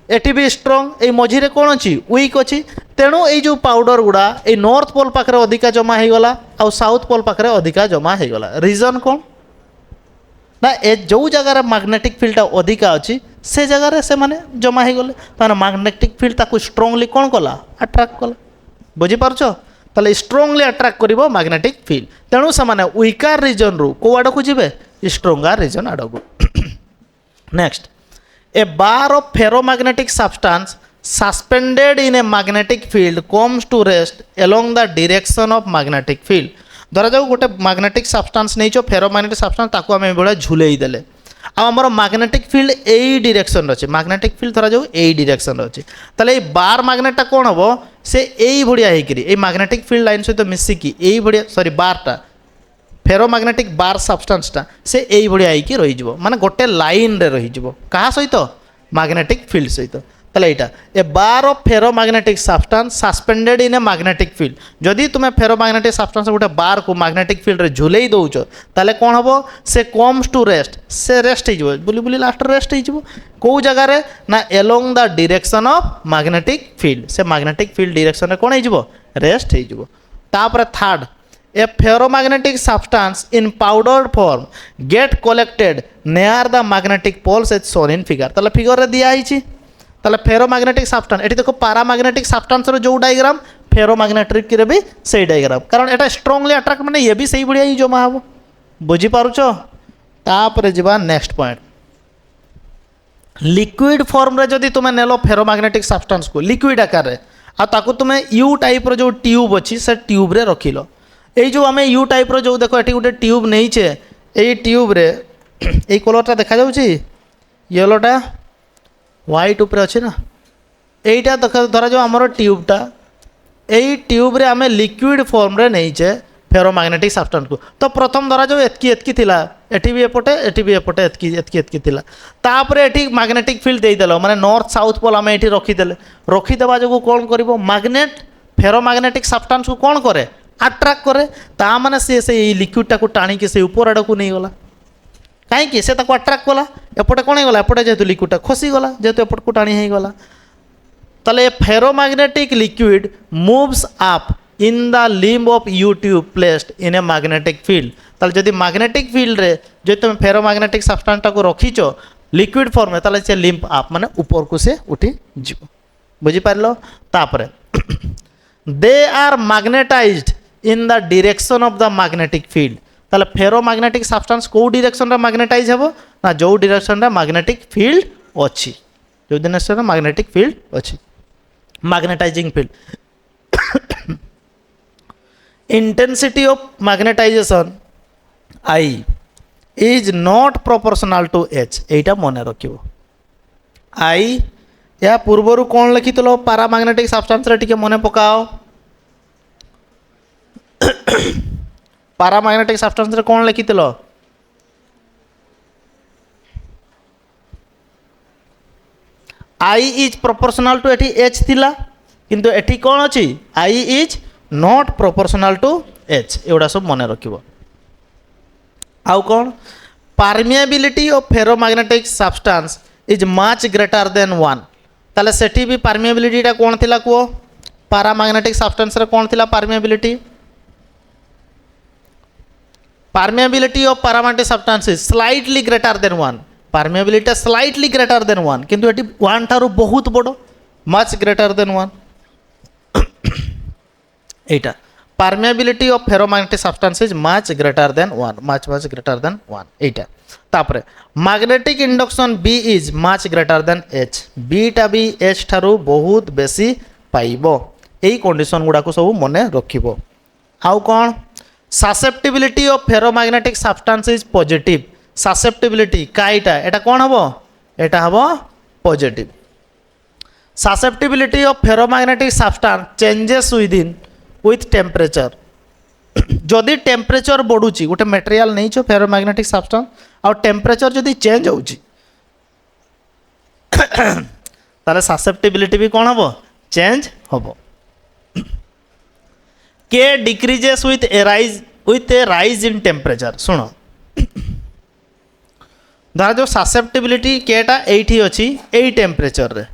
एटी भी स्ट्रांग ए मझिरे कोन अछि वीक अछि तेणु ये जो पाउडर गुड़ा ये नॉर्थ पोल पाखरे अधिका जमा हो गला और साउथ पोल पाखरे अधिका जमा हो गला रीजन कौन ना ए जो जगह मैग्नेटिक फील्ड अधिका अच्छी से जगह से माने जमा हो गले तो मैग्नेटिक फील्ड ताको स्ट्रांगली कौन कला अट्रैक्ट कला बुझी पारछ ताले स्ट्रांगली अट्रैक्ट करिवो मैग्नेटिक फील्ड तेणु से माने वीकर रीजन रु को आड़ को जिवे स्ट्रांगर रीजन आड़ को next A bar of ferromagnetic substance suspended in a magnetic field comes to rest along the direction of magnetic field धरा जाऊ गोटे मैग्नेटिक सब्सटेंस नहीं छो फेरोमैग्नेटिक सब्सटेंस ताको आमे बेला झुलेई देले आ हमर मैग्नेटिक फील्ड एई डायरेक्शन रे अछि मैग्नेटिक फील्ड धरा जाऊ एई डायरेक्शन रे अछि तले ए बार मैग्नेटटा कोन हबो से एई भडिया हेकरी ए मैग्नेटिक फील्ड लाइन सहित मिसी की एई भडिया सॉरी बारटा फेरोमैग्नेटिक बार सब्सटेंसटा से एई भडिया हेकी रहि जिवो माने गोटे लाइन रे रहि जिवो कहा सहित मैग्नेटिक फील्ड सहित ताले एटा a bar of ferromagnetic substance suspended in a magnetic field जदि तुमे फेरोमैग्नेटिक सब्सटेंस गोटे बार को मैग्नेटिक फील्ड रे झुलेई दउचो ताले कोन हबो से कम्स टू रेस्ट से रेस्ट हो जिवो बुली बुली लास्ट रेस्ट हो जिवो को जगह रे ना along the direction of magnetic field से मैग्नेटिक फील्ड डायरेक्शन रे कोन हो जिवो रेस्ट हो जिवो तापर third a ferromagnetic substance in powder form get collected near the magnetic poles as shown in figure ताले फिगर रे दिया हिची ताले फेरोमैग्नेटिक सब्सटेंस एटी देखो पारामैग्नेटिक सब्सटेंस रो जो डायग्राम फेरोमैग्नेटिक रे भी सही डायग्राम कारण एटा स्ट्रांगली अट्रैक्ट माने ये भी सही बढ़िया ही जमा हबो बुझी पारुछो तापरे जिबा नेक्स्ट पॉइंट लिक्विड फॉर्म रे जदी तुमे नेलो फेरोमैग्नेटिक सब्सटेंस को लिक्विड आकार रे आ ताको तुमे यू टाइप रो जो ट्यूब अछि से ट्यूब रे रखिलो एई जो हमें यू टाइप रो जो देखो एटी गोटे ट्यूब नहीं छे एई ट्यूब रे एई कलरटा देखा जाउची येलोटा व्हाइट ऊपर अच्छे ना এইটা ধরা যাও আমার ଟ୍ୟୁବ୍ଟା এই ଟ୍ୟୁବ୍ରେ ଆମେ ଲିକ୍ୱିଡ଼ ଫର୍ମରେ ନେଇଛେ ଫେରୋମାଗ୍ନେଟିକ୍ ସବଷ୍ଟାନ୍ସକୁ। ତ ପ୍ରଥମ ଧରାଯାଉ ଏତିକି ଥିଲା, ଏଠି ବି ଏପଟେ ଏତିକି ଥିଲା, ତାପରେ ଏଠି ମ୍ୟାଗ୍ନେଟିକ୍ ଫିଲ୍ଡ ଦେଇଦେଲ, ମାନେ ନର୍ଥ ସାଉଥ ପୋଲ୍ ଆମେ ଏଠି ରଖିଦେବା ଯୋଗୁଁ କ'ଣ କରିବ, ମ୍ୟାଗ୍ନେଟ୍ ଫେରୋମାଗ୍ନେଟିକ୍ ସବଷ୍ଟାନ୍ସକୁ କ'ଣ କରେ, ଆଟ୍ରାକ୍ଟ କରେ। ତା ମାନେ ସିଏ ସେଇ ଲିକ୍ୱିଡ଼ଟାକୁ ଟାଣିକି ସେ ଉପର ଆଡ଼କୁ ନେଇଗଲା। କାହିଁକି ସେ ତାକୁ ଆଟ୍ରାକ୍ଟ କଲା, ଏପଟେ କ'ଣ ହେଇଗଲା, ଏପଟେ ଯେହେତୁ ଲିକ୍ୱିଡ଼ଟା ଖସିଗଲା, ଯେହେତୁ ଏପଟକୁ ଟାଣି ହେଇଗଲା। তাহলে ferromagnetic liquid moves up in the limb of U tube placed in a magnetic field। তাহলে যদি ম্যাগনেটিক ফিল্ডরে যদি তুমি ফেরোম্যাগনেটিক সাবস্টান্সটাকে রখিছ লিকুইড ফর্মে, তাহলে সে লিম্প আপ মানে উপরকু সে উঠি যাব। বুঝিপারল? তারপরে they are magnetised in the direction of the magnetic field. তাহলে ফেরোম্যাগনেটিক সাবস্টান্স কেউ ডিরেকশনটা ম্যাগনেটাইজ হব না, যে ডিরেকশনটা ম্যাগনেটিক ফিল্ড অছি, যে ডিরেকশনটা ম্যাগনেটিক ফিল্ড অছি, magnetizing field। Intensity of magnetization I is not proportional to H। এইটা মনে রাখিব। I या पूर्वर कौन लिखिथिलो पारामैग्नेटिक सब्सटेंस रे टिके मने पकाओ। पारामैग्नेटिक सब्सटेंस रे कौन लिखिथिलो, I is proportional to eighty H थिला, किंतु एटी कौन अच्छी I is not proportional to H। एवढा सब मन रखिबो। आउ कौन, permeability of ferromagnetic substance is much greater than 1। ताले सेठी भी परमिएबिलिटी टा कौन थिला को, पारामैग्नेटिक सब्सटेंस रे कौन थिला permeability, permeability of paramagnetic substance is slightly greater than 1। Permeability slightly greater than 1, किंतु एटी 1 ठारू बहुत बड़, much greater than 1। Etah permeability of ferromagnetic substance is much greater than 1, much greater than 1। एटा तापरे magnetic induction B is much greater than H। B टा भी H ठारू बहुत बेसी पाइबो। एई कंडीशन गुडा को सब मने रखिबो। आउ कोन, susceptibility of ferromagnetic substance is positive. Susceptibility काईटा एटा कौन हम, एटा हम positive. Susceptibility of ferromagnetic substance changes with temperature. जदि टेम्परेचर बढ़ुची, गोटे मटेरियल नहीं छो फेरोमैग्नेटिक सब्सटेंस और टेम्परेचर जदि चेंज होउची ताले ससेप्टिबिलिटी भी कौन हम, चेंज हम। K decreases with a rise in temperature. सुनो धरा जो ससेप्टिबिलिटी केटा एठी अच्छी एई टेम्परेचर रे,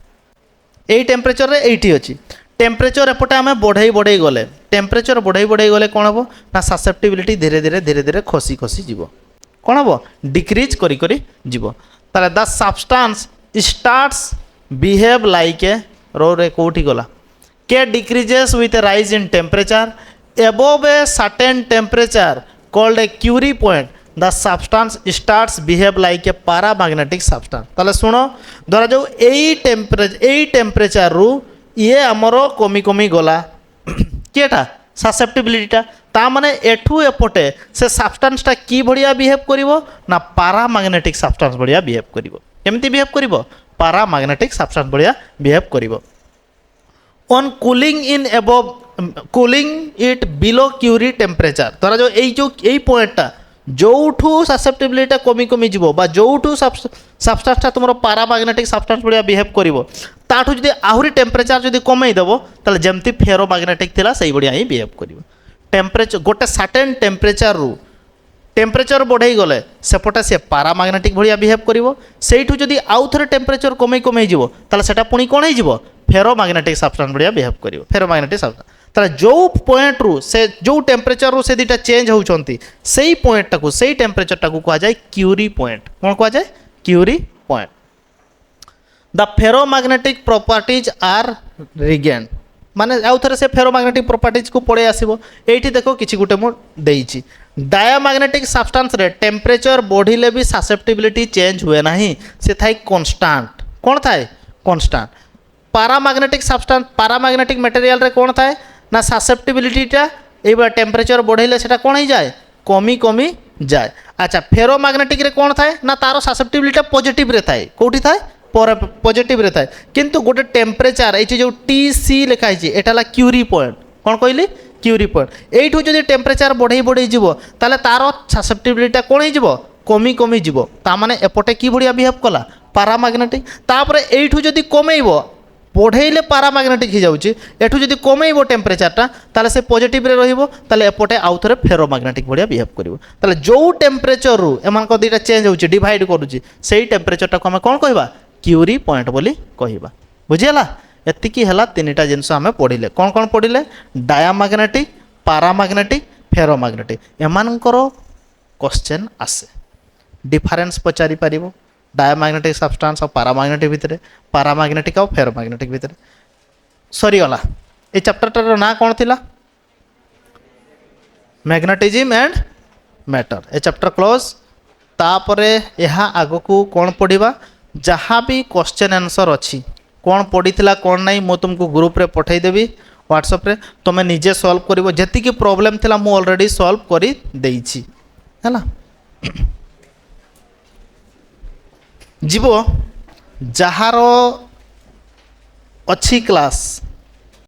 एठी अच्छी टेम्परेचर एपटे आम बढ़ई गले, टेम्परेचर बढ़ई गले कौन हम ना ससेप्टिबिलिटी धीरे धीरे खसी जीव, कौन हम डिक्रीज करी जीव। ताले the substance starts behave like a रो रे कोठी गला, K decreases with rise in temperature above a certain temperature called a Curie point the substance starts behave like a paramagnetic substance. ताले सुनो धरा जो एई टेम्परेचर रु ये आमर कमी गला केटा ससेप्टिबिलिटीटा, ता माने एठू एपटे से सब्सटेंसटा की भड़िया बिहेव करिवो ना पारामैग्नेटिक सब्सटेंस भड़िया बिहेव करिवो। केमती बिहेव करिवो, पारामैग्नेटिक सब्सटेंस भड़िया बिहेव करिवो। On cooling it below Curie temperature. धरा जो एई पॉइंटटा जोठू ससेप्टिबिलिटी कमी जीव बा जोठू सब्सटेंसटा तुम पारामैग्नेटिक सब्सटेंस भड़िया बिहेव करिवो, ताठू जदि आहुरी टेम्परेचर जदि कमई देबो ताले जेमती फेरोमैग्नेटिक थिला सेई भड़िया ही बिहेव करिवो। टेम्परेचर गोटे सर्टेन टेम्परेचर रु टेम्परेचर बढ़ई गले सेपटे से पारामैग्नेटिक भड़िया बिहेव करिवो, सेइठू जदि आउ थरे टेम्परेचर कमई जीव ताले सेटा पुणी कोन होई जीवो, फेरोमैग्नेटिक सब्सटेंस भड़िया बिहेव करिवो। फेरोमैग्नेटिक सब्सटेंस ताले जो पॉइंट रु से जो टेम्परेचर रु से दुटा चेंज होउचंती सेई पॉइंट टाकू सेई टेम्परेचर टाकू कहा जाए क्यूरी पॉइंट। कौन कहा जाए, Curie point. The ferromagnetic properties are regained, माने आउ थरे से फेरोमैग्नेटिक प्रॉपर्टीज को पड़े आसीबो। एठी देखो किछि गुटे मु देइछि, डायमैग्नेटिक सब्सटेंस रे टेम्परेचर बढ़िले भी ससेप्टिबिलिटी चेंज हुए नाही, से थाई कांस्टेंट। कौन थाए, constant. Paramagnetic substance paramagnetic material रे कौन थाए ना ससेप्टिबिलिटीटा एबा टेम्परेचर बढ़ाइले सेटा कौन हो जाए, कमी जाए। अच्छा फेरोमैग्नेटिक रे कौन थाए ना तार ससेप्टिबिलिटी पॉजिटिव रे थाए, कोठी थाए पॉजिटिव रे थाए किंतु गोटे टेम्परेचर ये जो टी सी लिखाई एटा क्यूरी पॉइंट कौन कहली क्यूरी पॉइंट एठू जो टेम्परेचर बढ़ई बढ़ई जीव ताले तार ससेप्टिबिलिटी कौन हो कमी कमी जीव तामाने एपटे कि भाया बिहेव कला पारामैग्नेटिक तापर एठू जदि कमेब बढ़ेले पारामैग्नेटिक हो जाऊँगी एठू जदि कमेब टेम्परेचरटा ताले से पॉजिटिव रे रहिबो ताले एपटे आउ थे फेरोमैग्नेटिक भाया बिहेव करिवो ताले जो टेम्परेचर रु एमान को दुईटा चेंज होउची डिवाइड करूची सेही टेम्परेचरटा को आम कौन कहबा क्यूरी पॉइंट बोली कहबा बुझीगला एतिकी हला तीनटा जिनस आम पढ़िले कौन पढ़िले डायामैग्नेटिक पारामैग्नेटिक फेरोमैग्नेटिक एमानकर क्वेश्चन आसे डिफरेंस पचारि पारिबो डायामैग्नेटिक सब्सटेंस और पारामैग्नेटिक भितर पारामैग्नेटिक और फेरोमैग्नेटिक भितर सरीगला ये चैप्टरटार ना कौन थिला magnetism and matter A chapter close तापरे यहाँ आग को कौन पढ़ा जहाँ भी क्वेश्चन आंसर अच्छी कौन पढ़ी कौन नहीं मु तुमको ग्रुप रे पठेदेवी व्हाट्सएप रे तुम निजे सॉल्व करिवो जेतिकी प्रॉब्लम थिला मु ऑलरेडी सॉल्व करी देइछि हैला जीव जार अच्छी क्लास